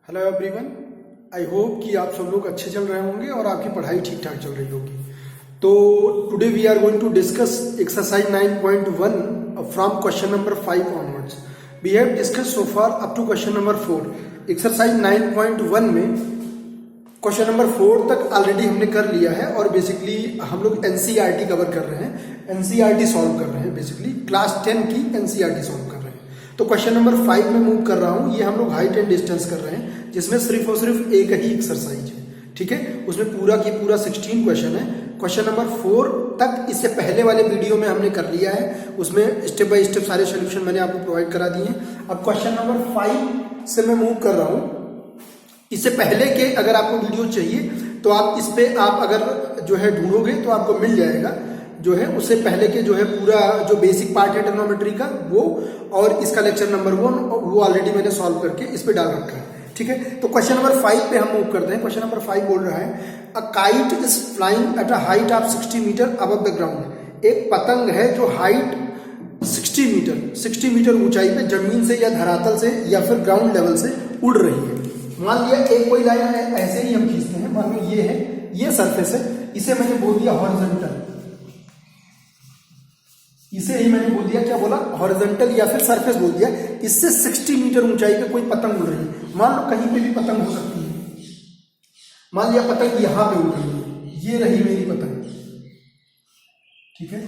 Hello everyone, आई hope कि आप सब लोग अच्छे चल रहे होंगे और आपकी पढ़ाई ठीक ठाक चल रही होगी। तो today we are going to discuss exercise 9.1 from question number 5 onwards. We have discuss so far up to question number 4। Exercise 9.1 में क्वेश्चन नंबर 4 तक ऑलरेडी हमने कर लिया है और बेसिकली हम लोग एनसीईआरटी कवर कर रहे हैं, एनसीईआरटी सॉल्व कर रहे हैं, बेसिकली क्लास 10 की एनसीईआरटी सॉल्व कर रहे हैं। तो क्वेश्चन नंबर 5 में मूव कर रहा हूं। ये हम लोग हाइट एंड डिस्टेंस कर रहे हैं, जिसमें सिर्फ और सिर्फ एक ही एक्सरसाइज है, ठीक है। उसमें पूरा की पूरा 16 क्वेश्चन है। क्वेश्चन नंबर 4 तक इससे पहले वाले वीडियो में हमने कर लिया है, उसमें स्टेप बाय स्टेप सारे सोल्यूशन मैंने आपको प्रोवाइड करा दिए हैं। अब क्वेश्चन नंबर 5 से मैं मूव कर रहा हूं। इससे पहले के अगर आपको वीडियो चाहिए तो आप इस पे आप अगर जो है ढूंढोगे तो आपको मिल जाएगा, जो है उससे पहले के जो है पूरा जो बेसिक पार्ट है ट्रिग्नोमेट्री का वो, और इसका लेक्चर नंबर 1 वो ऑलरेडी मैंने सॉल्व करके इस पे डाल रखा है, ठीक है। तो क्वेश्चन नंबर 5 पे हम मूव करते हैं। क्वेश्चन नंबर 5 बोल रहा है a kite is flying at a height of 60 metre above the ground. एक पतंग है जो हाइट 60 मीटर ऊंचाई पे जमीन से या धरातल से या फिर ग्राउंड लेवल से उड़ रही है। मान लिया एक कोई लाइन है, ऐसे ही हम खींचते हैं। मान लो ये है, ये सरफेस है, इसे मैंने बोल दिया हॉरिजॉन्टल, इसे ही मैंने बोल दिया, क्या बोला, हॉरिजॉन्टल या फिर सरफेस बोल दिया। इससे 60 मीटर ऊंचाई पे कोई पतंग उड़ रही है। मान लो कहीं पे भी पतंग हो सकती है। मान लिया पतंग यहां पे उड़ रही है, ये रही मेरी पतंग, ठीक है।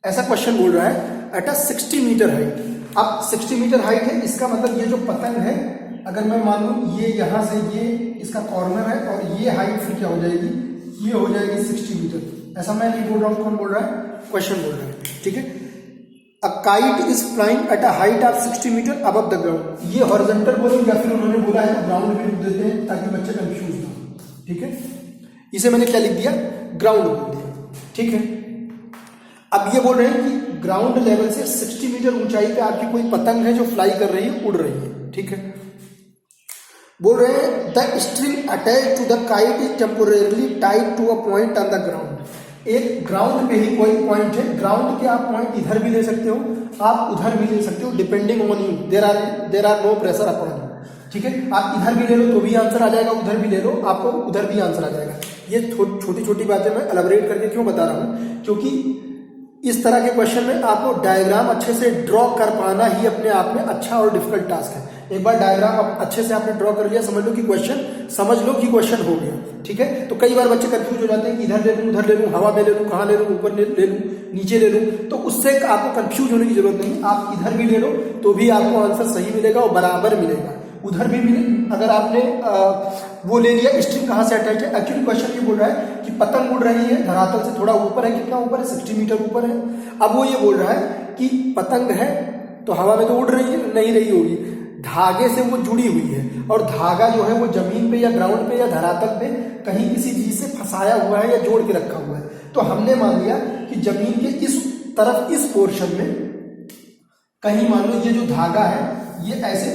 ऐसा क्वेश्चन बोल रहा है एट अ 60 मीटर हाइट। अब 60 मीटर हाइट है, इसका मतलब ये जो पतंग है, अगर मैं मान लूं ये यहां से ये इसका कॉर्नर है और ये हाइट फिर क्या हो जाएगी, ये हो जाएगी 60 मीटर। ऐसा मैं नहीं बोल रहा हूं, कौन बोल रहा है, क्वेश्चन बोल रहा है, ठीक है। A kite is flying at a height of 60 metre above the ground. ये हॉरिजॉन्टल बोलो या फिर उन्होंने बोला है ग्राउंड भी लिख देते हैं ताकि बच्चे कंफ्यूज ना हो, ठीक है। इसे मैंने क्या लिख दिया, ग्राउंड बोल दिया, ठीक है। अब ये बोल रहे हैं कि ग्राउंड लेवल से 60 मीटर ऊंचाई पे आपकी कोई पतंग है जो फ्लाई कर रही है, उड़ रही है, ठीक है। बोल रहे हैं the string attach to the kite is temporarily tied to a point on the ground. एक ग्राउंड पे ही कोई पॉइंट है, ग्राउंड के आप पॉइंट इधर भी ले सकते हो, आप उधर भी ले सकते हो, depending on you. There are no pressure upon you, ठीक है। आप इधर भी ले लो तो भी आंसर आ जाएगा, उधर भी ले लो आपको उधर भी आंसर आ जाएगा। ये छोटी छोटी बातें मैं एलैबोरेट करके क्यों बता रहा हूं, क्योंकि इस तरह के क्वेश्चन में आपको डायग्राम अच्छे से ड्रॉ कर पाना ही अपने आप में अच्छा और डिफिकल्ट टास्क है। एक बार डायग्राम अच्छे से आपने ड्रॉ कर लिया, समझ लो कि क्वेश्चन हो गया, ठीक है। तो कई बार बच्चे कंफ्यूज हो जाते हैं कि इधर ले लूं, उधर ले लूं, हवा में ले लूं, कहां ले लूं, ऊपर ले लूं, नीचे ले लूं। तो उससे आपको कंफ्यूज होने की जरूरत नहीं। आप इधर भी ले लो तो भी आपको आंसर सही मिलेगा और बराबर मिलेगा, उधर भी मिले। अगर आपने वो ले लिया, स्ट्रिंग कहां से अटैच है, एक्चुअली क्वेश्चन ये बोल रहा है कि पतंग उड़ रही है, धरातल से थोड़ा ऊपर है, कितना ऊपर है, 60 मीटर ऊपर है। अब वो ये बोल रहा है कि पतंग है तो हवा में तो उड़ रही है, नहीं रही होगी, धागे से वो जुड़ी हुई है, और धागा जो है वो जमीन पे या ग्राउंड पे या धरातल पे कहीं किसी चीज से फंसाया हुआ है या जोड़ के रखा हुआ है। तो हमने मान लिया कि जमीन के इस तरफ, इस पोर्शन में कहीं मान लो ये जो धागा है ये ऐसे,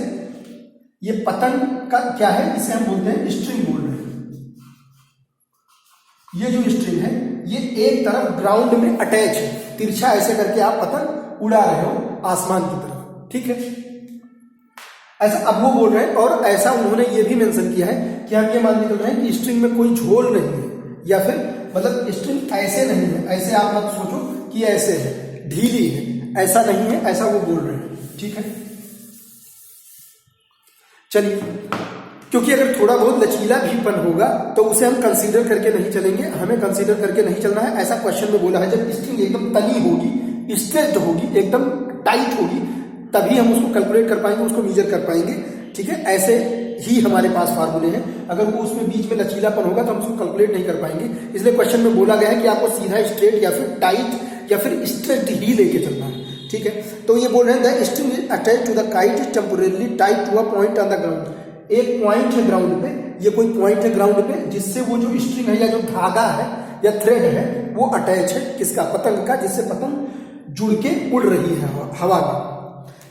ये पतंग का क्या है, इसे हम बोलते हैं स्ट्रिंग बोल रहे हैं। ये जो स्ट्रिंग है ये एक तरफ ग्राउंड में अटैच है, तिरछा ऐसे करके आप पतंग उड़ा रहे हो आसमान की तरफ, ठीक है। ऐसा अब वो बोल रहे हैं, और ऐसा उन्होंने ये भी मेंशन किया है कि हम ये मान निकल रहे हैं कि स्ट्रिंग में कोई झोल नहीं है, या फिर मतलब स्ट्रिंग ऐसे नहीं है, ऐसे आप मत सोचो कि ऐसे है, ढीली है, ऐसा नहीं है, ऐसा वो बोल रहे हैं, ठीक है। चलिए, क्योंकि अगर थोड़ा बहुत लचीला भीपन होगा तो उसे हम कंसीडर करके नहीं चलेंगे, हमें कंसीडर करके नहीं चलना है। ऐसा क्वेश्चन में बोला है जब स्ट्रिंग एकदम तनी होगी, स्ट्रेच्ड होगी, एकदम टाइट होगी, तभी हम उसको कैलकुलेट कर पाएंगे, उसको मेजर कर पाएंगे, ठीक है। ऐसे ही हमारे पास फार्मूले हैं। अगर वो उसमें बीच में लचीलापन होगा तो हम उसको कैलकुलेट नहीं कर पाएंगे। इसलिए क्वेश्चन में बोला गया है कि आपको सीधा स्ट्रेट या फिर टाइट या फिर स्ट्रेच्ड ही लेके चलना है, ठीक है। तो ये बोल रहे हैं the string is attached to the kite is temporarily tied to a point on the ground. एक पॉइंट है ग्राउंड पे, ये कोई पॉइंट है ग्राउंड पे जिससे वो जो स्ट्रिंग है या जो धागा है या थ्रेड है वो अटैच है, किसका, पतंग का, जिससे पतंग जुड़ के उड़ रही है हवा में,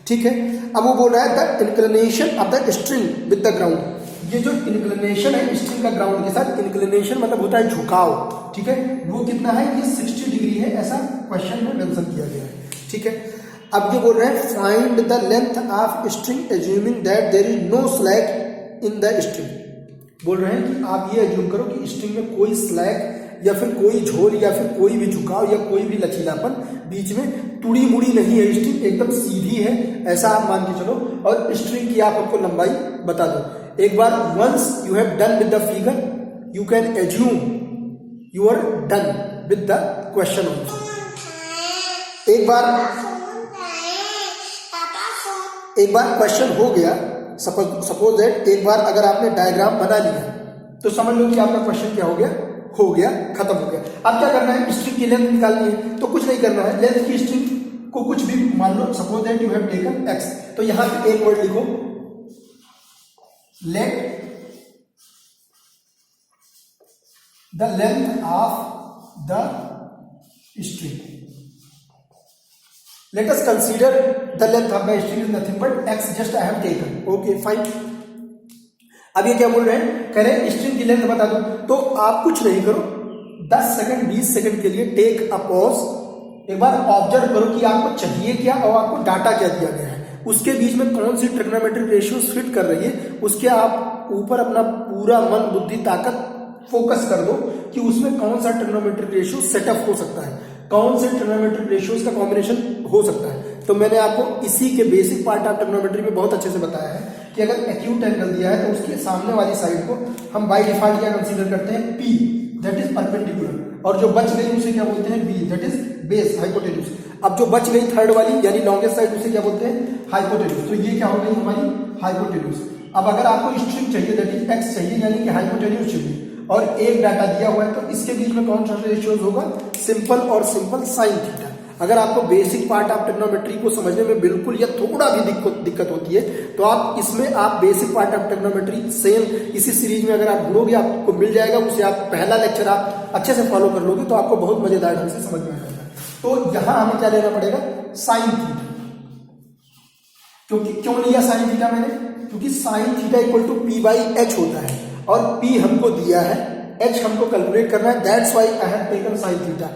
ठीक है। अब वो बोल रहा है the inclination of the string with the ground. ये जो इंक्लिनेशन है स्ट्रिंग का ग्राउंड के साथ, इंक्लिनेशन मतलब होता है झुकाव, ठीक है, वो कितना है, ये 60 डिग्री है, ऐसा क्वेश्चन में मेंशन किया गया है, ठीक है। अब ये बोल रहे हैं find the length of string assuming that there is no slack in the string. बोल रहे हैं कि आप ये एज्यूम करो कि स्ट्रिंग में कोई स्लैग या फिर कोई झोल या फिर कोई भी झुकाव या कोई भी लचीलापन बीच में तुड़ी मुड़ी नहीं है, स्ट्रिंग एकदम सीधी है, ऐसा आप मान के चलो। और स्ट्रिंग की आप हमको लंबाई बता दो। एक बार once you have done with the figure you can assume you are done with the question also. एक बार क्वेश्चन हो गया, सपोज दैट एक बार अगर आपने डायग्राम बना लिया तो समझ लो कि आपका क्वेश्चन क्या हो गया, खत्म हो गया। अब क्या करना है, स्ट्रिंग की लेंथ निकालनी है। तो कुछ नहीं करना है, लेंथ की स्ट्रिंग को कुछ भी मान लो, suppose that you have taken X, तो यहां पे एक वर्ड लिखो, let the length of the string, let us consider the length of the string is nothing but x just I have taken, okay fine। अब ये क्या बोल रहे हैं, कह रहे हैं स्ट्रिंग की लेंथ बता दो। तो आप कुछ नहीं करो, 10 सेकंड 20 सेकंड के लिए टेक अ पॉज, एक बार ऑब्जर्व करो कि आपको चाहिए क्या और आपको डाटा क्या दिया गया है, उसके बीच में कौन सी ट्रिग्नोमेट्रिक रेशियोज फिट कर रही है, उसके आप ऊपर अपना पूरा मन बुद्धि ताकत फोकस कर दो कि उसमें कौन सा ट्रिग्नोमेट्रिक रेशियो सेटअप हो सकता है, कौन से ट्रिग्नोमेट्रिक रेशियोज का कॉम्बिनेशन हो सकता है। तो मैंने आपको इसी के बेसिक पार्ट ऑफ ट्रिग्नोमेट्री में बहुत अच्छे से बताया है कि अगर एक्यूट एंगल दिया है तो उसके सामने वाली साइड को हम बाय डिफॉल्ट क्या कंसीडर करते हैं, P, दैट इज परपेंडिकुलर, और जो बच गई उसे क्या बोलते हैं, B, that is base, hypotenuse. अब जो बच गई थर्ड वाली यानी लॉन्गेस्ट साइड उसे क्या बोलते हैं, हाइपोटेन्यूज। तो ये क्या हो गई हमारी हाइपोटेन्यूज। अब अगर आपको स्ट्रिंग चाहिए दैट इज x चाहिए यानी कि हाइपोटेन्यूज चाहिए और एक डाटा दिया हुआ है, तो इसके बीच में कौन सा रेशियोज होगा, सिंपल और सिंपल साइन थीटा। अगर आपको बेसिक पार्ट ऑफ ट्रिग्नोमेट्री को समझने में बिल्कुल या थोड़ा भी दिक्कत होती है तो आप इसमें आप basic part of trigonometry same इसी सीरीज में अगर आप जुड़ोगे आपको मिल जाएगा, उसे आप पहला लेक्चर आप अच्छे से फॉलो कर लोगे तो आपको बहुत मजेदार ढंग से समझ में आ जाएगा। तो यहां हमें क्या लेना पड़ेगा, साइन थीटा। क्योंकि क्यों लिया साइन थीटा मैंने, क्योंकि sine theta equal to P by H होता है और P हमको दिया है, H हमको कैलकुलेट करना है, that's why I have taken sine theta.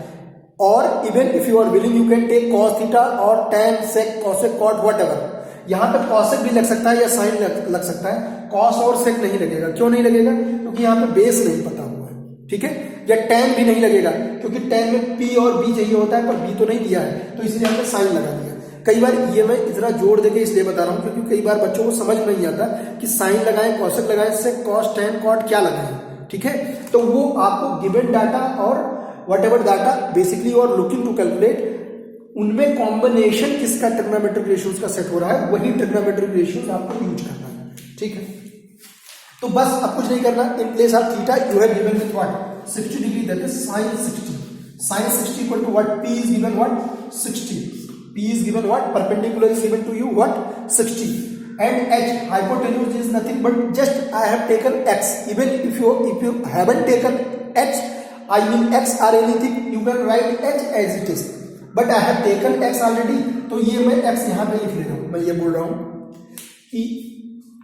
और even if you are willing you can take cos theta और tan sec cosec cot whatever. यहां पे cosec भी लग सकता है या साइन लग सकता है, कॉस और सेक नहीं लगेगा। क्यों नहीं लगेगा, क्योंकि यहाँ पे बेस नहीं पता हुआ है, ठीक है। या tan भी नहीं लगेगा क्योंकि tan में P और B चाहिए होता है पर B तो नहीं दिया है, तो इसलिए हमने साइन लगा दिया। कई बार ये मैं इतना जोड़ देके इसलिए बता रहा हूं क्योंकि कई बार बच्चों को समझ नहीं आता कि साइन लगाएं, कॉसेक लगाएं, सेक, कॉस, tan, कॉट क्या लगाएं, ठीक है। तो वो आपको गिवन डाटा और whatever डाटा बेसिकली और लुकिंग टू कैलकुलेट उनमें कॉम्बिनेशन किसका ट्रिग्नोमेट्रिक रेशियोज का सेट हो रहा है, वही ट्रिग्नोमेट्रिक रेशियोज आपको यूज करना है, ठीक है। तो बस अब कुछ नहीं करना, in place of theta you have given with what 60 degree, that is sin 60। sin 60 equal to what, P is given what 60, P is given what, perpendicular is given to you what 60, and H hypotenuse is nothing but just I have taken X। even if you haven't taken H, I mean X or anything, you can write H as it is, but I have taken X already, तो ये मैं X यहाँ पे लिख ले रहा हूँ। मैं ये बोल रहा हूँ कि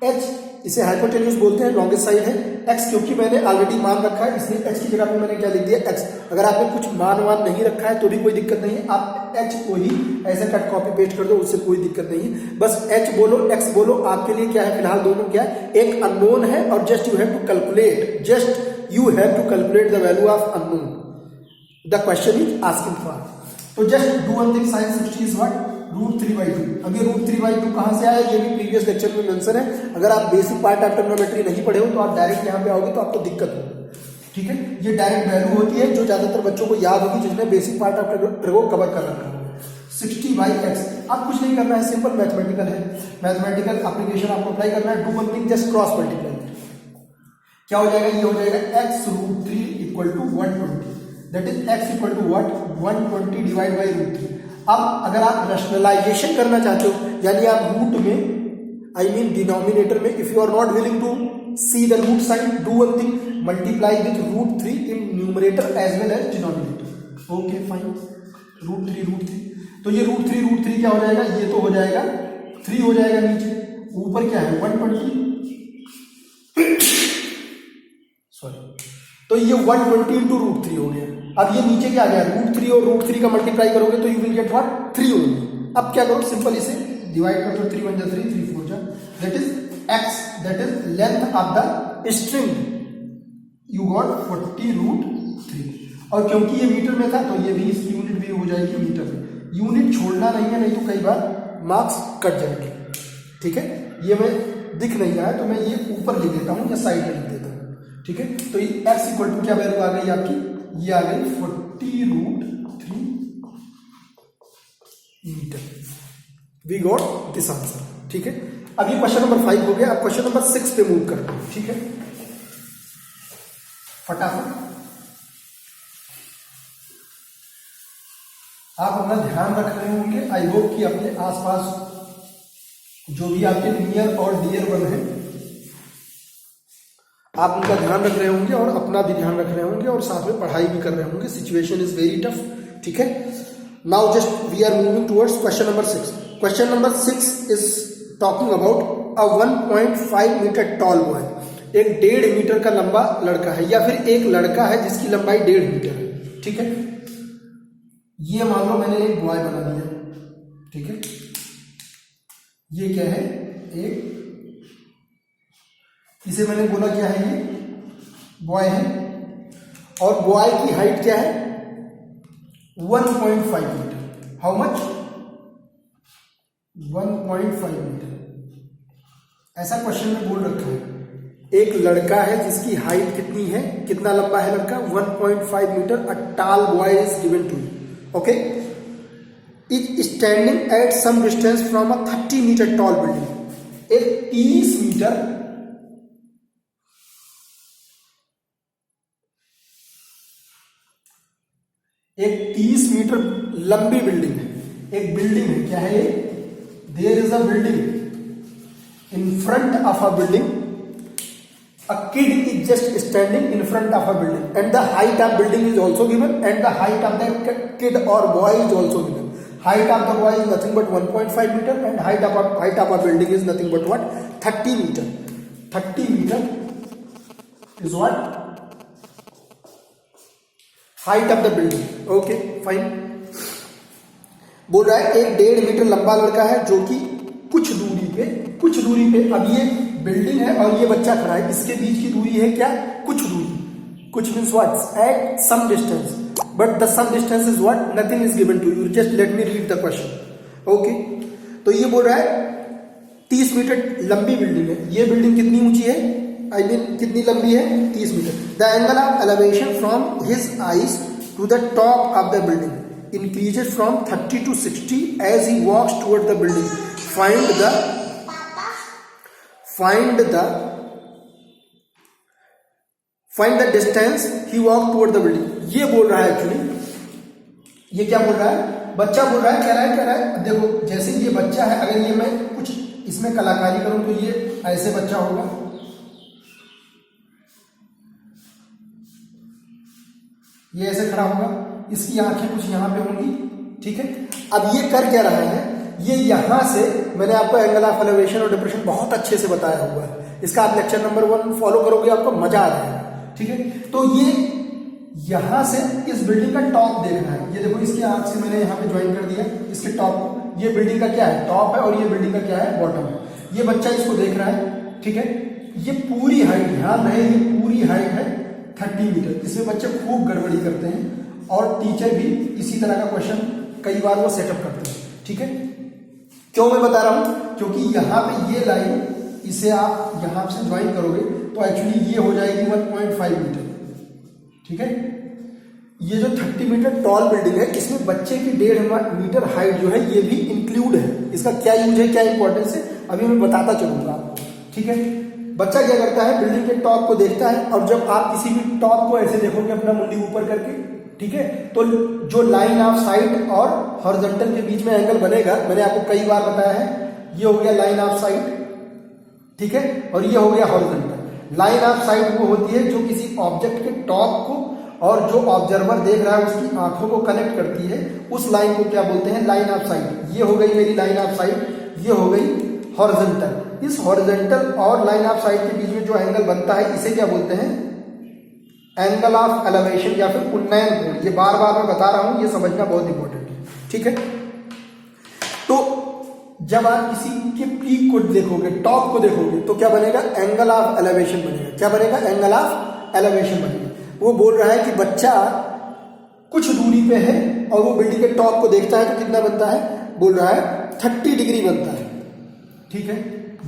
H इसे हाइपोटेन्यूज बोलते हैं, लॉन्गेस्ट साइड है। X क्योंकि मैंने ऑलरेडी मान रखा है इसलिए H की जगह पे मैंने क्या लिख दिया X। अगर आपने कुछ मान नहीं रखा है तो भी कोई दिक्कत नहीं है, आप H को ही ऐसे कट कॉपी पेस्ट कर दो, उससे कोई दिक्कत नहीं है। बस H बोलो X बोलो, आपके लिए क्या है फिलहाल दोनों क्या है, एक अननोन है और just you have to calculate, just you have to calculate the value of unknown, the question is asking for. तो just do one thing, sin 60 is what √3/2। अब ये √3/2 कहां से आया, ये भी प्रीवियस लेक्चर में मेंशन है। अगर आप बेसिक पार्ट ऑफ ट्रिग्नोमेट्री नहीं पढ़े हो तो आप डायरेक्ट यहाँ पे आओगे तो आपको दिक्कत होगी, ठीक है। ये डायरेक्ट वैल्यू होती है जो ज्यादातर बच्चों को याद होगी जिसने basic part of trigno cover कर रखा है, 60/x। अब कुछ नहीं करना है, सिंपल मैथमेटिकल है, मैथमेटिकल एप्लीकेशन आपको अप्लाई करना है। Do one thing, just cross multiply. क्या हो जाएगा, ये हो जाएगा x √3 equal to 120, that is x equal to what 120 divide by √3। अब अगर आप रैशनलाइजेशन करना चाहते हो यानी आप रूट में आई मीन डिनोमिनेटर में, if you are not willing to see the root sign, do one thing, multiply with √3 in numerator as well as denominator. Okay fine, √3 तो ये √3 क्या हो जाएगा, ये तो हो जाएगा 3 हो जाएगा, नीचे ऊपर क्या है 120 सॉरी, तो ये 120 इंटू √3 हो गया। अब ये नीचे क्या आ गया, √3 और √3 का मल्टीप्लाई करोगे तो यू विल गेट व्हाट 3 होगी। अब क्या करो, सिंपल इसे डिवाइड कर दो, 3 1 जा 3 3 4 जा, that is x that is length of the string you got 40√3। और क्योंकि ये मीटर में था तो ये भी इसकी यूनिट भी हो जाएगी मीटर में। यूनिट छोड़ना नहीं है, नहीं तो कई बार मार्क्स कट जाएंगे। ठीक है, ये मैं दिख नहीं रहा है तो मैं ये ऊपर लिख देता हूँ या साइड में लिख देता हूँ। ठीक है, तो ये x इक्वल टू क्या वैल्यू आ गई आपकी, ये आ गई 40√3 metre. We got this answer. ठीक है, अब ये क्वेश्चन नंबर 5 हो गया। अब क्वेश्चन नंबर 6 पे मूव करते हैं। ठीक है, फटाफट आप अपना ध्यान रख रहे होंगे। आई होप कि अपने आसपास जो भी आपके नियर और डियर वन है आप उनका ध्यान रख रहे होंगे और अपना भी ध्यान रख रहे होंगे और साथ में पढ़ाई भी कर रहे होंगे। Situation is very tough. ठीक है, now just we are moving towards question number 6। Question number 6 is talking about a 1.5 metre tall boy. एक 1.5 मीटर का लंबा लड़का है या फिर एक लड़का है जिसकी लंबाई 1.5 मीटर है। ठीक है, ये मान लो मैंने एक बॉय बना दिया। ठीक है, ये क्या है, एक, इसे मैंने बोला क्या है, ये बॉय है और बॉय की हाइट क्या है 1.5 मीटर। How much, 1.5 metre. ऐसा क्वेश्चन में बोल रखा है एक लड़का है जिसकी हाइट कितनी है, कितना लंबा है लड़का, 1.5 metre. A tall boy is given to you. Okay, is standing at some distance from a 30 metre tall building. एक 30 मीटर लंबी बिल्डिंग है। एक बिल्डिंग है, क्या है, there is a building in front of a building. A kid is just standing in front of a building and the height of building is also given and the height of the kid or boy is also given. Height of the boy is nothing but 1.5 meter and height of a building is nothing but what, 30 meter. 30 meter is what, height of the building. Okay, fine. बोल रहा है एक 1.5 metre लंबा लड़का है जो कि कुछ दूरी पे अब ये बिल्डिंग है और ये बच्चा खड़ा है, इसके बीच की दूरी है क्या, कुछ दूरी। कुछ means what, at some distance, but the some distance is what, nothing is given to you. Just let me read the question. Okay, तो ये बोल रहा है 30 मीटर लंबी बिल्डिंग है। ये बिल्डिंग कितनी ऊंची है, आई मीन कितनी लंबी है, 30 metre. The angle of elevation from his eyes to the top of the building increases from 30 to 60 as he walks toward the building. Find the distance he walk toward the building. ये बोल रहा है actually, ये क्या बोल रहा है, बच्चा बोल रहा है, कह रहा है देखो जैसे ये बच्चा है, अगर ये मैं कुछ इसमें कलाकारी करूं तो ये ऐसे बच्चा होगा, ये ऐसे खड़ा होगा, इसकी आंखें कुछ यहां पे होंगी। ठीक है, अब ये कर क्या रहा है, ये यहां से, मैंने आपको एंगल ऑफ एलिवेशन और डिप्रेशन बहुत अच्छे से बताया हुआ है, इसका आप लेक्चर नंबर 1 फॉलो करोगे आपको मजा आ जाएगा। ठीक है, तो ये यहां से इस बिल्डिंग का टॉप देखना है। ये देखो इसकी आंख से मैंने यहां पे ज्वाइन कर दिया इसके टॉप को। ये बिल्डिंग का क्या है, टॉप है, और ये बिल्डिंग का क्या है, बॉटम है। ये बच्चा इसको देख रहा है। ठीक है, ये पूरी हाइट, ध्यान रहे ये पूरी हाइट है 30 मीटर। इसमें बच्चे खूब गड़बड़ी करते हैं और टीचर भी इसी तरह का क्वेश्चन कई बार वो सेटअप करते हैं। ठीक है, क्यों मैं बता रहा हूं, क्योंकि यहां पे ये लाइन, इसे आप यहां से ज्वाइन करोगे तो एक्चुअली ये हो जाएगी 1.5 मीटर। ठीक है, ये जो 30 मीटर टॉल बिल्डिंग है इसमें बच्चे की 1.5 मीटर हाइट जो है ये भी इंक्लूड है। इसका क्या यूज है, क्या इंपॉर्टेंस है, अभी मैं बताता चलूंगा आपको। ठीक है, बच्चा क्या करता है, बिल्डिंग के टॉप को देखता है, और जब आप किसी भी टॉप को ऐसे देखोगे अपना मुंडी ऊपर करके, ठीक है, तो जो लाइन ऑफ साइट और हॉरिजॉन्टल के बीच में एंगल बनेगा, मैंने आपको कई बार बताया है, ये हो गया लाइन ऑफ साइट। ठीक है, और ये हो गया हॉरिजॉन्टल। लाइन ऑफ साइट वो होती है जो किसी ऑब्जेक्ट के टॉप को और जो ऑब्जर्वर देख रहा है उसकी आंखों को कनेक्ट करती है। उस लाइन को क्या बोलते हैं, लाइन ऑफ साइट। ये हो गई मेरी लाइन ऑफ साइट, ये हो गई हॉरिजॉन्टल। इस हॉरिजॉन्टल और लाइन ऑफ साइट के बीच में जो एंगल बनता है इसे क्या बोलते हैं, एंगल ऑफ एलिवेशन या फिर उन्नयन कोण। ये बार बार मैं बता रहा हूं, ये समझना बहुत इंपॉर्टेंट है। ठीक है, तो जब आप किसी के पीक को देखोगे, टॉप को देखोगे, तो क्या बनेगा? एंगल ऑफ एलिवेशन बनेगा। क्या बनेगा? एंगल ऑफ एलिवेशन बनेगा। वो बोल रहा है कि बच्चा कुछ दूरी पे है और वो बिल्डिंग के टॉप को देखता है तो कितना बनता है? बोल रहा है 30 डिग्री बनता है। ठीक है,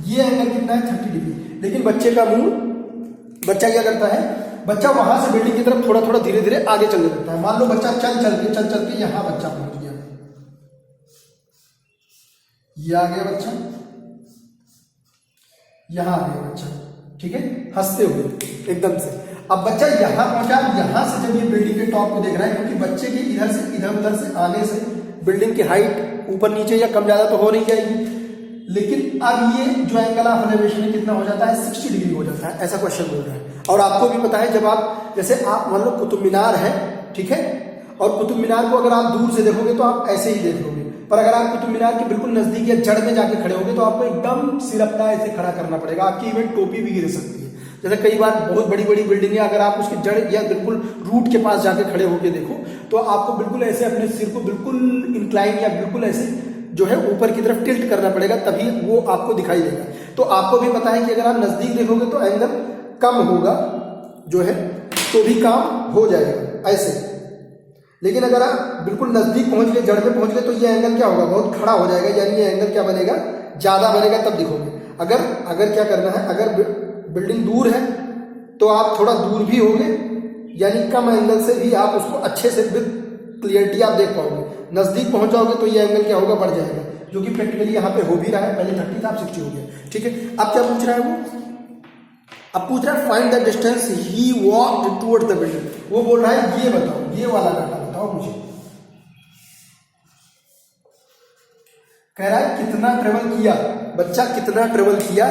ये एंगल कितना है? 30 डिग्री। लेकिन बच्चे का मुंह, बच्चा क्या करता है? बच्चा वहां से बिल्डिंग की तरफ थोड़ा थोड़ा धीरे धीरे आगे चलने लगता है। मान लो बच्चा चल चल के यहां बच्चा पहुंच गया, ये आ गया बच्चा, यहां आ गया बच्चा। ठीक है, हंसते हुए एकदम से। अब बच्चा यहां पहुंचा, यहां से जब ये बिल्डिंग के टॉप को देख रहा है, क्योंकि बच्चे के इधर से इधर उधर से आने से बिल्डिंग की हाइट ऊपर नीचे या कम ज्यादा तो हो नहीं जाएगी, लेकिन अब ये जो एंगल ऑफ एलिवेशन है कितना हो जाता है? 60 डिग्री हो जाता है। ऐसा क्वेश्चन बोल रहा है। और आपको भी पता है, जब आप जैसे आप मान लो कुतुब मीनार है, ठीक है, और कुतुब मीनार को अगर आप दूर से देखोगे तो आप ऐसे ही देख लोगे, पर अगर आप कुतुब मीनार के बिल्कुल नजदीक या जड़ में जाके खड़े होगे तो आपको एकदम सिर अपना ऐसे खड़ा करना पड़ेगा। आपकी इवन टोपी भी गिर सकती है। जैसे कई बार बहुत बड़ी बड़ी बिल्डिंग है, अगर आप उसके जड़ या बिल्कुल रूट के पास जाके खड़े होके देखो तो आपको बिल्कुल ऐसे अपने सिर को बिल्कुल इंक्लाइन या बिल्कुल ऐसे जो है ऊपर की तरफ टिल्ट करना पड़ेगा, तभी वो आपको दिखाई देगा। तो आपको भी पता है कि अगर आप नजदीक देखोगे तो एंगल कम होगा जो है, तो भी काम हो जाएगा ऐसे। लेकिन अगर आप बिल्कुल नजदीक पहुंच गए, जड़ में पहुंच गए, तो ये एंगल क्या होगा? बहुत खड़ा हो जाएगा, यानी ये एंगल क्या बनेगा? ज्यादा बनेगा, तब दिखोगे। अगर क्या करना है, अगर बिल्डिंग दूर है तो आप थोड़ा दूर भी होगे, यानी कम एंगल से भी आप उसको अच्छे से विद क्लियरिटी आप देख पाओगे। नजदीक पहुंच जाओगे तो ये एंगल क्या होगा? बढ़ जाएगा, जो कि प्रैक्टिकली यहाँ पे हो भी रहा है। पहले 30 था, अब 60 हो गया। ठीक है, अब क्या पूछ रहा है वो? अब पूछ रहा है find the distance he walked towards the building. वो बोल रहा है ये बताओ, ये वाला डाटा बताओ मुझे। कह रहा है कितना ट्रेवल किया, बच्चा कितना ट्रेवल किया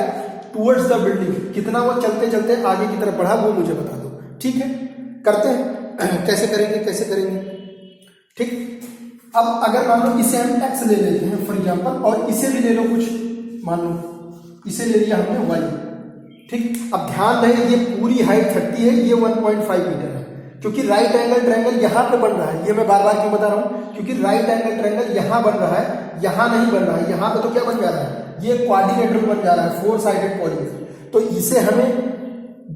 टुवर्ड्स द बिल्डिंग, कितना वो चलते चलते आगे की तरफ बढ़ा, वो मुझे बता दो। ठीक है, करते हैं। कैसे करेंगे? ठीक, अब अगर मान लो इसे हम x ले लेते हैं फॉर एग्जांपल, और इसे भी ले लो कुछ, मान लो इसे ले लिया हमने y। ठीक, अब ध्यान रहे ये पूरी हाइट 30 है, ये 1.5 मीटर है, क्योंकि राइट एंगल ट्रायंगल यहां पे बन रहा है। ये मैं बार बार क्यों बता रहा हूं? क्योंकि राइट एंगल ट्रायंगल यहां बन रहा है, यहां नहीं बन रहा है। यहां पे तो क्या बन जा रहा है? ये क्वाड्रिलेटरल बन जा रहा है, 4 साइडेड पॉलीगन। तो इसे हमें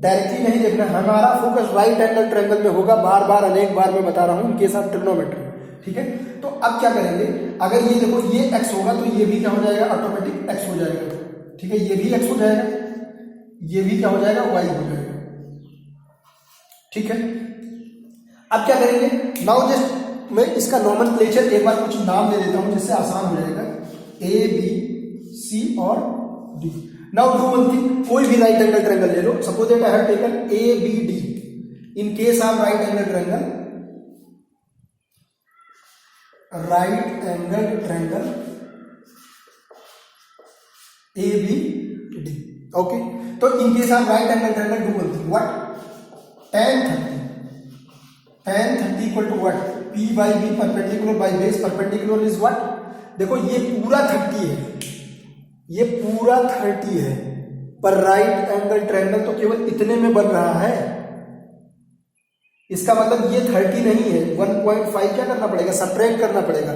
डायरेक्टली नहीं देखना, हमारा फोकस राइट एंगल ट्रायंगल में होगा। बार बार अनेक बार मैं बता रहा हूं, केस ऑफ ट्रिग्नोमेट्री। ठीक है, तो अब क्या करेंगे? अगर ये देखो ये x होगा तो ये भी क्या हो जाएगा? ऑटोमेटिक x हो जाएगा। ठीक है, ये भी x हो जाएगा, ये भी क्या हो जाएगा? y हो जाएगा। ठीक है, अब क्या करेंगे? नाउ जस्ट मैं इसका नॉमेनक्लेचर एक बार कुछ नाम दे देता हूं जिससे आसान हो जाएगा। A B C और D। Now do one thing, कोई भी राइट एंगल ट्रायंगल ले लो। Suppose that I have taken ABD। In case of right angle triangle ABD। Okay, तो in case of right angle triangle do one thing, what? tan 30 equal to what? P by B perpendicular by base. Perpendicular is what? देखो ये पूरा 30 है, ये पूरा 30 है, पर right angle triangle तो केवल इतने में बन रहा है। इसका मतलब ये 30 नहीं है, 1.5 क्या करना पड़ेगा? सब्ट्रैक्ट करना पड़ेगा।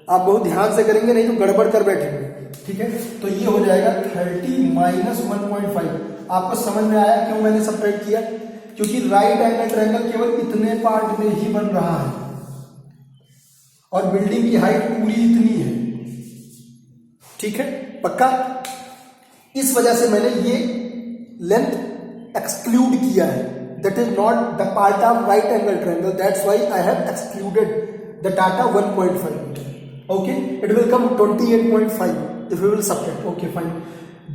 आप बहुत ध्यान से करेंगे, नहीं तो गड़बड़ कर बैठेंगे। ठीक है, तो ये हो जाएगा 30 माइनस 1.5। आपको समझ में आया क्यों मैंने सब्ट्रैक्ट किया? क्योंकि राइट एंगल ट्रायंगल केवल इतने पार्ट में ही बन रहा है और बिल्डिंग की हाइट पूरी इतनी है। ठीक है, पक्का? इस वजह से मैंने ये लेंथ एक्सक्लूड किया है। That is not the part of right angle triangle, that's why I have excluded the data 1.5 metre. Okay, it will come 28.5 if you will subtract. Okay fine.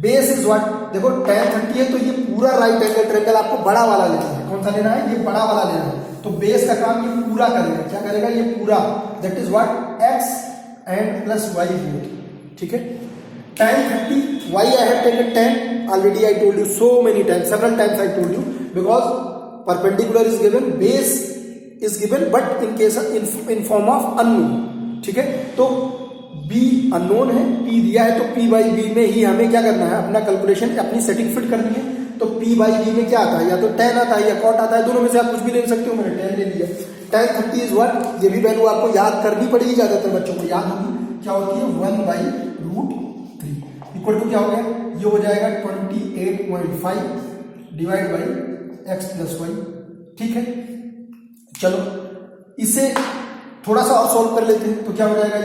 Base is what? देखो tan 30 है तो ये पूरा right angle triangle आपको बड़ा वाला लेना है। कौन सा लेना है? ये बड़ा वाला लेना है। तो बेस का काम ये पूरा करेगा। क्या करेगा? ये पूरा। That is what? x and plus y both. ठीक है, tan 30 why I have taken 10? Already I told you so many times, several times I told you, because perpendicular is given, base is given, but in case of in form of unknown. ठीक है, तो b unknown है, p दिया है, तो p by b में ही हमें क्या करना है? अपना कैलकुलेशन, अपनी सेटिंग फिट करनी है। तो p बाई b में क्या आता है? या तो tan आता है या cot आता है, दोनों में से आप कुछ भी ले सकते हो। मैंने tan ले लिया। tan 30 is what? ये भी वैल्यू आपको याद करनी पड़ेगी, ज्यादातर बच्चों को याद होगी। क्या होती है? 1/√30। इक्वल टू क्या हो गया, ये हो जाएगा 28.5 divide by x plus y. ठीक है, चलो इसे थोड़ा सा और सॉल्व कर लेते हैं। तो क्या हो जाएगा,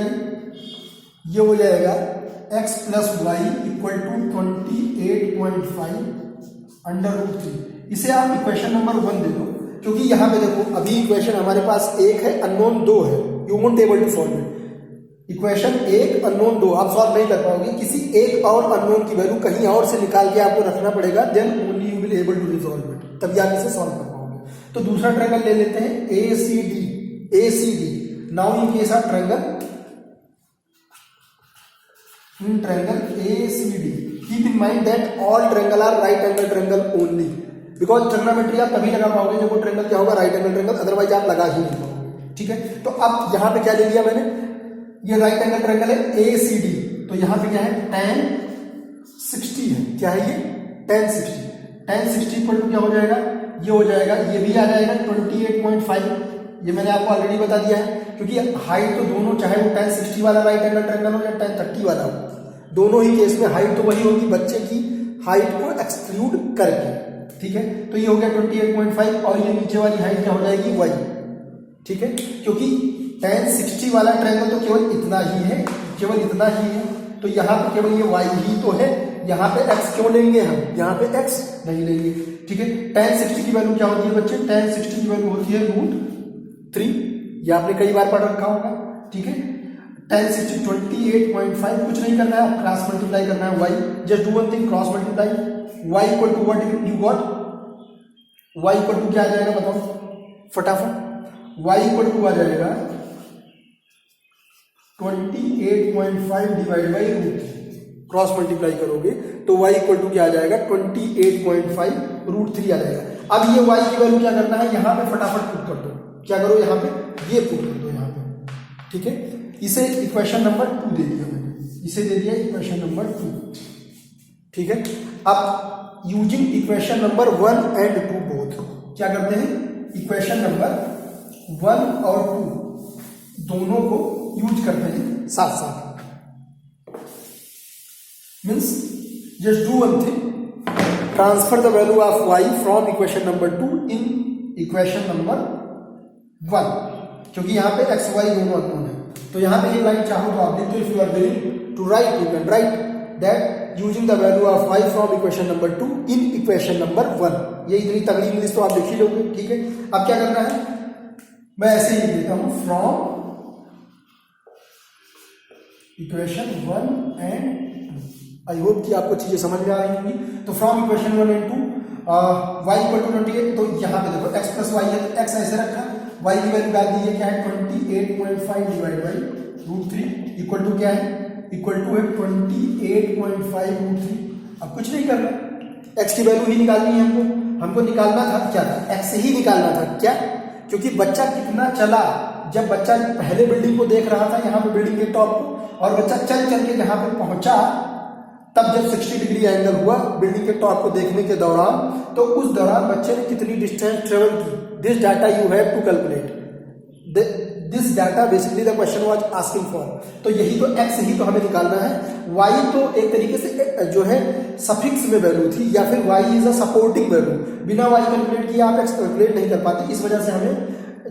ये हो जाएगा x plus y equal to 28.5 under root 3। इसे आप इक्वेशन नंबर 1 दे दो, क्योंकि यहाँ पे देखो अभी इक्वेशन हमारे पास 1 है, अननोन 2 है, you won't able to solve it. Equation 1 unknown 2 आप सॉल्व नहीं कर पाओगे, किसी एक और अननोन की वैल्यू कहीं और से निकाल के आपको रखना पड़ेगा, then only you will able to resolve it, तभी आप इसे सॉल्व कर पाओगे। तो दूसरा ट्रायंगल ले लेते हैं ACD। Now in case of triangle ACD, keep in mind that all triangle are right angle triangle only, because trigonometry आप तभी लगा पाओगे जब वो ट्रायंगल क्या होगा, राइट एंगल ट्रायंगल, अदरवाइज आप लगा ही नहीं पाओगे। ठीक है, तो अब यहाँ पे क्या ले लिया मैंने, ये राइट एंगल ट्रायंगल है ACD, तो यहाँ पे क्या है tan 60 है, क्या है ये tan 60 इक्वल टू क्या हो जाएगा, ये हो जाएगा, ये भी आ जाएगा 28.5। ये मैंने आपको ऑलरेडी बता दिया है, क्योंकि हाइट तो दोनों, चाहे वो tan 60 वाला राइट एंगल ट्रायंगल हो या tan 30 वाला हो, दोनों ही केस में हाइट तो वही होगी, बच्चे की हाइट को एक्सक्लूड करके। ठीक है, तो ये हो गया 28.5 और ये नीचे वाली हाइट क्या हो जाएगी y। ठीक है, क्योंकि tan 60 वाला ट्रायंगल तो केवल इतना ही है, केवल इतना ही है, तो यहाँ पे केवल ये y ही तो है, यहाँ पे x क्यों लेंगे हम, यहाँ पे x नहीं लेंगे। ठीक है, tan 60 की वैल्यू क्या होती है बच्चे, tan 60 की वैल्यू होती है √3, ये आपने कई बार पढ़ रखा होगा। ठीक है, tan 60 28.5, कुछ नहीं करना है, क्रॉस मल्टीप्लाई करना है y, just do one thing, cross multiply, y equal to what you got, y equal to क्या आ जाएगा बताओ फटाफट, y इक्वल टू आ जाएगा 28.5 डिवाइड बाई √3, क्रॉस मल्टीप्लाई करोगे तो y इक्वल टू क्या आ जाएगा 28.5 √3 आ जाएगा। अब ये y की वैल्यू क्या करना है, यहाँ पे फटाफट पुट कर दो, क्या करो यहाँ पे, ये पुट कर दो यहाँ पे। ठीक है, इसे इक्वेशन नंबर 2 दे दिया मैंने, इसे दे दिया इक्वेशन नंबर 2। ठीक है, अब using equation number 1 and 2 both, क्या करते हैं, इक्वेशन नंबर 1 और 2 दोनों को यूज करते हैं साथ साथ। Means just do one thing, transfer the value of y from equation number 2 in equation number 1, क्योंकि यहाँ पे x y दोनों अननोन है। तो यहाँ पे ये लाइन चाहो तो आप लिख दो, if you are willing to write you can write that using the value of y from equation number 2 in equation number 1। ये इतनी तगड़ी इंग्लिश तो आप लिख ही लोगे। ठीक है, अब क्या करना है, मैं ऐसे ही लिख देता हूं, from equation 1 and 2। I hope कि आपको चीजें समझ में आ रही होंगी। तो from equation 1 and 2 y equal to 28, तो यहाँ पे देखो x प्लस वाई है, तो x ऐसे रखा, y की वैल्यू डाल दी है, क्या है 28.5 डिवाइड बाई √3 इक्वल टू क्या है, इक्वल टू है 28.5 √3। अब कुछ नहीं करना, x की वैल्यू ही निकालनी है हमको निकालना था क्या था, x ही निकालना था क्या, क्योंकि बच्चा कितना चला, जब बच्चा पहले बिल्डिंग को देख रहा था यहाँ पे बिल्डिंग के टॉप को, और बच्चा चल चल के यहाँ पे पहुंचा, तब जब 60 डिग्री एंगल हुआ बिल्डिंग के टॉप को देखने के दौरान, तो उस दौरान बच्चे ने कितनी डिस्टेंस ट्रेवल की, this data you have to calculate, this data basically the question was asking for. तो यही तो x ही तो हमें निकालना है, y तो एक तरीके से जो है सफिक्स में वैल्यू थी, या फिर y is a supporting value, बिना y कैलकुलेट किए आप x कैलकुलेट नहीं कर पाते, इस वजह से हमें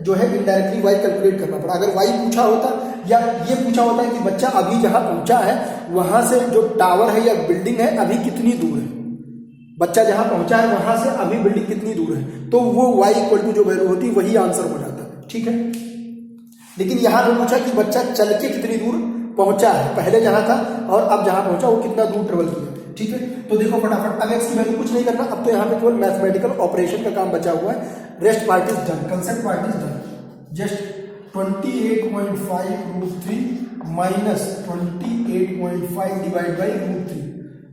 जो है इनडायरेक्टली y कैलकुलेट करना पड़ा। अगर y पूछा होता या ये पूछा होता है कि बच्चा अभी जहां पहुंचा है वहां से जो टावर है या बिल्डिंग है अभी कितनी दूर है, बच्चा जहां पहुंचा है वहां से अभी बिल्डिंग कितनी दूर है, तो वो y इक्वल टू जो वैल्यू होती वही आंसर हो जाता है। ठीक है, लेकिन यहां पे पूछा कि बच्चा चल के कितनी दूर पहुंचा है, पहले जहां था और अब जहां पहुंचा वो कितना दूर ट्रेवल किया। ठीक है, तो देखो फटाफट, अब x की वैल्यू कुछ नहीं करना, अब तो यहाँ पे केवल मैथमेटिकल ऑपरेशन का काम बचा हुआ है, rest part is done, concept part is done. Just 28.5 √3 minus 28.5 divide by √3,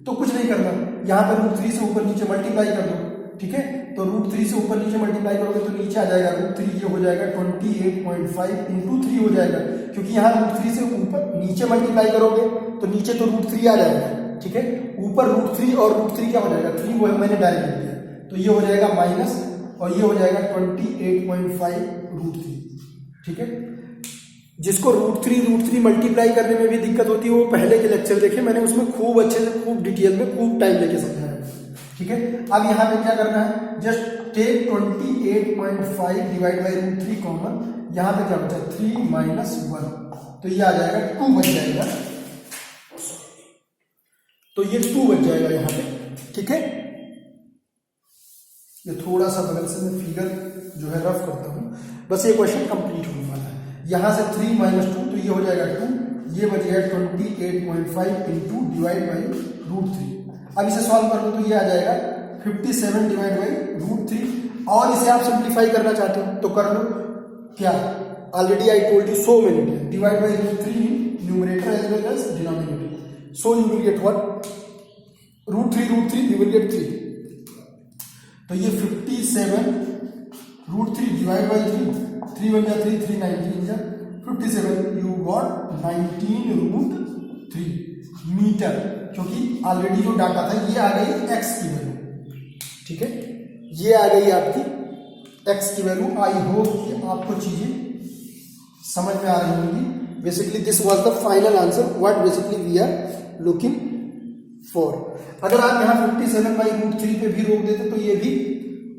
तो कुछ नहीं करना, यहाँ पे √3 से ऊपर नीचे मल्टीप्लाई कर दो। ठीक है, तो √3 से ऊपर नीचे मल्टीप्लाई करोगे तो नीचे आ जाएगा √3, ये हो जाएगा 28.5 इंटू 3 हो जाएगा, क्योंकि यहाँ √3 से ऊपर नीचे मल्टीप्लाई करोगे तो नीचे तो √3 आ जाएगा। ठीक है, ऊपर √3 और √3 क्या हो जाएगा 3, वो मैंने डायरेक्ट लिख दिया, तो ये हो जाएगा माइनस और ये हो जाएगा 28.5 √3। ठीक है, जिसको √3 मल्टीप्लाई करने में भी दिक्कत होती है वो पहले के लेक्चर देखे, मैंने उसमें खूब अच्छे से खूब डिटेल में खूब टाइम लेके समझाया। ठीक है, अब यहाँ पे क्या करना है, just take 28.5 divide by √3 common, यहाँ पे क्या बचा 3 - 1, तो ये आ जाएगा 2 बच जाएगा, तो ये 2 बच जाएगा यहाँ पे। ठीक है, ये थोड़ा सा बगल से मैं फिगर जो है रफ करता हूँ, बस ये क्वेश्चन कंप्लीट होने वाला है। यहाँ से 3 - 2 तो ये हो जाएगा 2, ये बच गया 28.5 इंटू डिवाइड बाई √3। अब इसे सॉल्व कर लो तो ये आ जाएगा 57 डिवाइड बाई √3, और इसे आप सिंप्लीफाई करना चाहते हो तो कर लो, क्या already I told you so many time, divide by √3 numerator as well as denominator, so you will get what √3 you will get 3, तो ये 57 √3 डिवाइड बाई 3 बन गया 3 19 जा 57, यू गॉट 19√3 मीटर, क्योंकि ऑलरेडी जो डाटा था ये आ गई x की वैल्यू। ठीक है, ये आ गई आपकी x की वैल्यू। आई होप कि आपको चीजें समझ में आ रही होंगी। Basically this was the final answer what basically we are looking for. अगर आप यहाँ 57/√3 पे भी रोक देते तो ये भी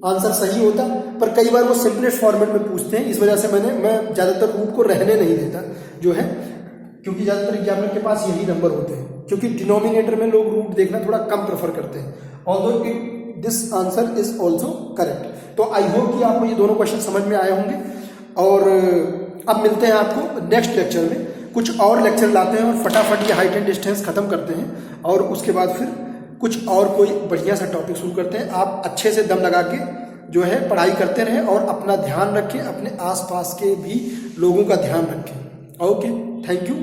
आंसर सही होता, पर कई बार वो सिंपलेस्ट फॉर्मेट में पूछते हैं, इस वजह से मैं ज्यादातर रूट को रहने नहीं देता जो है, क्योंकि ज्यादातर एग्जामिनर के पास यही नंबर होते हैं, क्योंकि डिनोमिनेटर में लोग रूट देखना थोड़ा कम प्रेफर करते हैं। Although this answer is also correct. तो आई होप कि आपको ये दोनों क्वेश्चन समझ में आए होंगे, और अब मिलते हैं आपको नेक्स्ट लेक्चर में, कुछ और लेक्चर लाते हैं और फटाफट ये हाइट एंड डिस्टेंस खत्म करते हैं, और उसके बाद फिर कुछ और कोई बढ़िया सा टॉपिक शुरू करते हैं। आप अच्छे से दम लगा के जो है पढ़ाई करते रहें और अपना ध्यान रखें, अपने आसपास के भी लोगों का ध्यान रखें। Okay, thank you.